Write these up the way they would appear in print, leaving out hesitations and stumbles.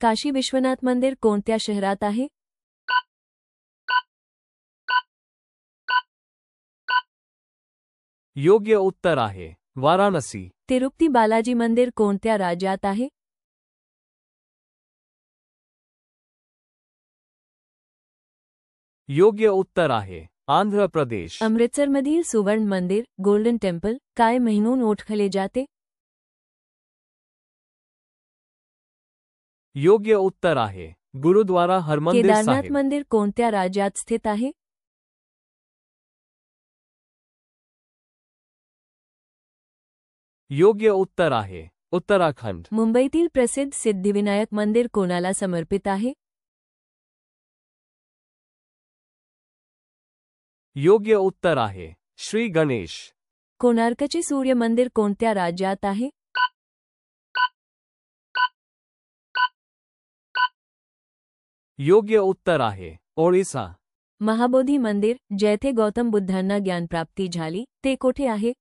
काशी विश्वनाथ मंदिर कोणत्या शहरात आहे? योग्य उत्तर आहे वाराणसी. तिरुपती बालाजी मंदिर कोणत्या राज्यात आहे? योग्य उत्तर आहे आंध्र प्रदेश. अमृतसरमधील सुवर्ण मंदिर गोल्डन टेम्पल काय म्हणून ओळखले जाते? योग्य उत्तर आहे गुरुद्वारा हरमंदिर केदारनाथ साहिब. मंदिर कोणत्या राज्यात स्थित आहे? योग्य उत्तर आहे उत्तराखंड. मुंबईतील प्रसिद्ध सिद्धिविनायक मंदिर कोणाला समर्पित आहे? योग्य उत्तर आहे श्री गणेश. कोणार्कचे सूर्य मंदिर कोणत्या राज्यात आहे? योग्य उत्तर आहे ओडिसा. महाबोधी मंदिर जेथे गौतम बुद्धांना ज्ञानप्राप्ती झाली ते कोठे आहे?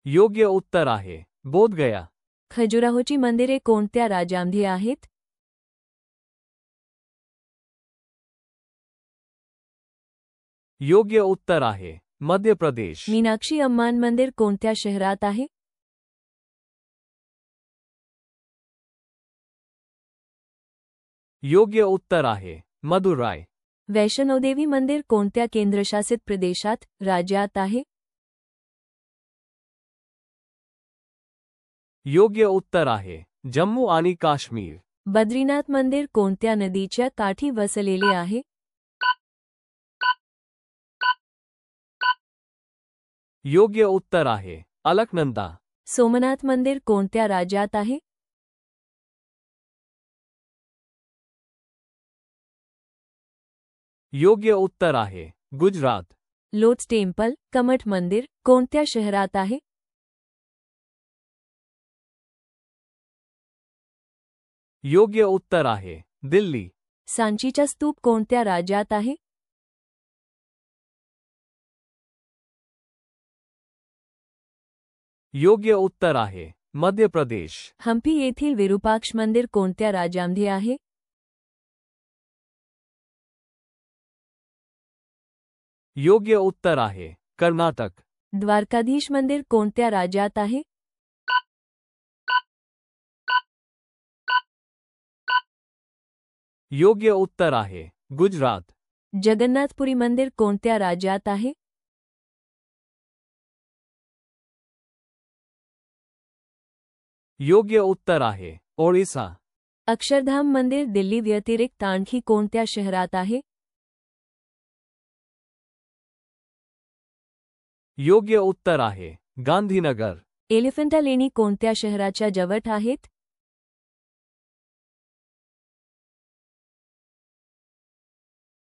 योग्य उत्तर आहे बोधगया. खजुराहोची मंदिरे कोणत्या राज्यामध्ये आहेत? योग्य उत्तर आहे मध्य प्रदेश. मीनाक्षी अम्मान मंदिर कोणत्या शहरात आहे? योग्य उत्तर आहे मदुराई. वैष्णोदेवी मंदिर कोणत्या केंद्रशासित प्रदेशात राज्यात आहे? योग्य उत्तर आहे जम्मू आणि काश्मीर. बद्रीनाथ मंदिर कोणत्या नदीच्या काठी वसलेले आहे? योग्य उत्तर आहे अलकनंदा. सोमनाथ मंदिर कोणत्या राज्यात आहे? योग्य उत्तर आहे गुजरात. लोटस टेम्पल कमठ मंदिर कोणत्या शहरात आहे? योग्य उत्तर आहे दिल्ली. सांचीचा स्तूप कोणत्या राज्यात आहे? योग्य उत्तर आहे मध्य प्रदेश. हम्पी येथील विरूपाक्ष मंदिर कोणत्या राज्यामध्ये आहे? योग्य उत्तर आहे कर्नाटक. द्वारकाधीश मंदिर कोणत्या राज्यात आहे? योग्य उत्तर आहे गुजरात. जगन्नाथपुरी मंदिर कोणत्या राज्यात आहे? योग्य उत्तर आहे ओडिसा. अक्षरधाम मंदिर दिल्ली व्यतिरिक्त आणखी कोणत्या शहरात आहे? योग्य उत्तर आहे गांधीनगर. एलिफंटा लेणी कोणत्या शहराच्या जवळ आहेत?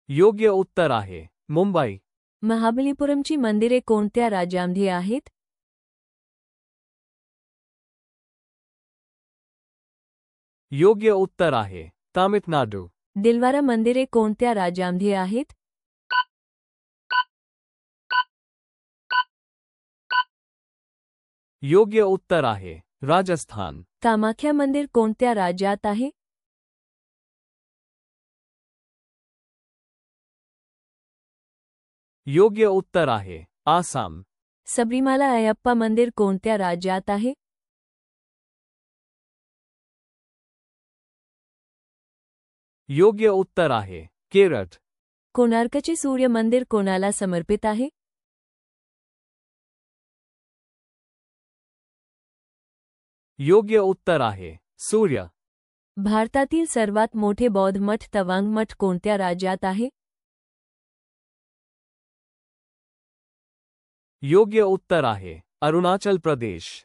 योग्य उत्तर आहे मुंबई. महाबलीपुरमची मंदिरे कोणत्या राज्यामध्ये आहेत? योग्य उत्तर आहे तामिळनाडू. दिलवारा मंदिरे कोणत्या राज्यामध्ये आहेत? योग्य उत्तर आहे राजस्थान. कामाख्या मंदिर कोणत्या राज्यात आहे? योग्य उत्तर आहे आसाम. सबरीमाला अयप्पा मंदिर कोणत्या राज्यात आहे? योग्य उत्तर आहे केरळ. कोणार्कचे सूर्य मंदिर कोणाला समर्पित आहे? योग्य उत्तर आहे सूर्य. भारतातील सर्वात मोठे बौद्ध मठ तवांग मठ कोणत्या राज्यात आहे? योग्य उत्तर आहे अरुणाचल प्रदेश.